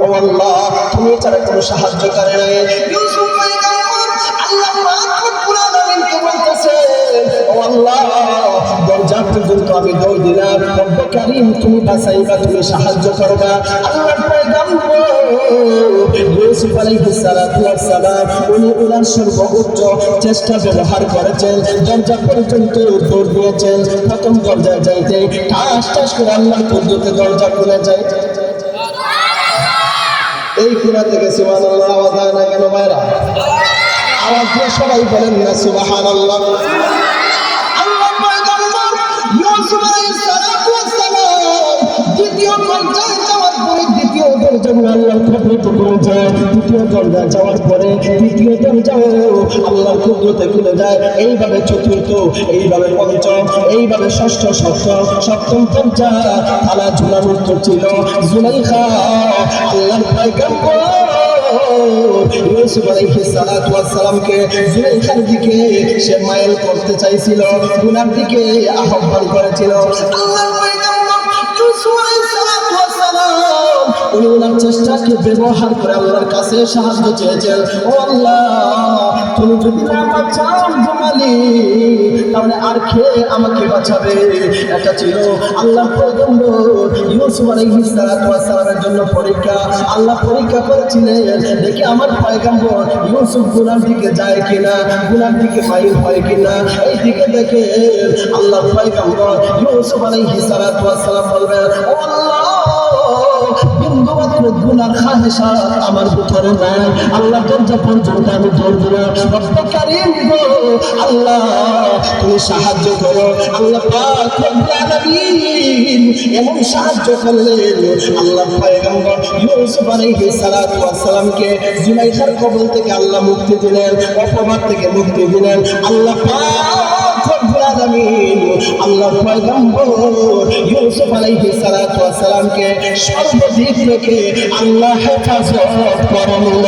ও আল্লাহ তুমি ছাড়া কোনো সাহায্যকারী নাই। ইউসুফ পয়গম্বর আল্লাহ পাক রব্বুল আলামিনকে বলতেছে ও আল্লাহ দরজা পর্যন্ত আমি দৌড় দিলাম, রব্বে কারীম তুমি বাঁচাইবা, তুমি সাহায্য করবা। আল্লাহর পয়গম্বর ইউসুফ আলাইহিস সালাতু ওয়াস সালাম উনি ওনার সর্বোচ্চ চেষ্টা ব্যবহার করেছেন, দরজা পর্যন্ত দৌড় দিয়েছেন। প্রথম দরজায় যাইতে ঠাস ঠাস করে আল্লাহর কুদরতে দরজা খুলে যায়। এই কোণা থেকে সুবহানাল্লাহ আওয়াজ হয় না কেন ভাইরা? আওয়াজ দিয়ে সবাই বলেন না সুবহানাল্লাহ। আল্লাহর পয়গম্বর ইউসুফ আলাইহিস সালাতু ওয়াস সালাম দ্বিতীয় দরজায় যাওয়ার পরে দ্বিতীয় দরজা আল্লাহর কুদরতে খুলে যায়, দ্বিতীয় দরজা যাওয়ার পরে তৃতীয় দরজাও আল্লাহর কুদরতে খুলে যায়। এইভাবে চতুর্থ, এইভাবে পঞ্চম, এইভাবে ষষ্ঠ, সপ্তম দরজা তালা ঝুলামুক্ত ছিল। জুলাইখা আল্লাহর পয়গম্বর ইউসুফ আলাইহিস সালাতু ওয়াস সালামকে জুলাইখার দিকে সে মাইল করতে চাইছিল, গুনার দিকে আহ্বান করেছিল। আল্লাহর পয়গম্বর ইউসুফ আলাইহিস সালাতু ওয়াস সালাম উনি ওনার চেষ্টাকে ব্যবহার করে আল্লাহর কাছে সাহায্য চেয়েছেন। ও আল্লাহ তুমি যদি না বাঁচাও জমালি তাহলে আর কে আমাকে বাঁচাবে? এটা ছিল আল্লাহর পয়গম্বর ইউসুফ আলাইহিস সালাতু ওয়াস সালামের জন্য পরীক্ষা। আল্লাহ পরীক্ষা করেছিলেন দেখি আমার পয়গম্বর ইউসুফ গুনার দিকে যায় কিনা, গুনার দিকে মাইল হয় কিনা। এই দিকে দেখে আল্লাহর পয়গম্বর ইউসুফ আলাইহিস সালাতু ওয়াস সালাম বলবেন ও আল্লাহ বিন্দুমাত্র গুনার খাহেশাত আমার ভিতরে নাই, আল্লাহ দরজা পর্যন্ত আমি দৌড় দিলাম। রব্বে কারীম গো আল্লাহ তুমি সাহায্য করো। আল্লাহ পাক রব্বুল আলামিন এমন সাহায্য করলেন আল্লাহ পয়গম্বর ইউসুফ আলাইহিস সালাতু ওয়াস সালামকে জুলাইখার কবল থেকে আল্লাহ মুক্তি দিলেন, অপবাদ থেকে মুক্তি দিলেন। আল্লাহ পাক রব্বুল আলামিন আল্লাহর পয়গম্বর ইউসুফ আলাইহিস সালাতু ওয়াস সালামকে সর্বদিক থেকে আল্লাহ হেফাজত করলেন।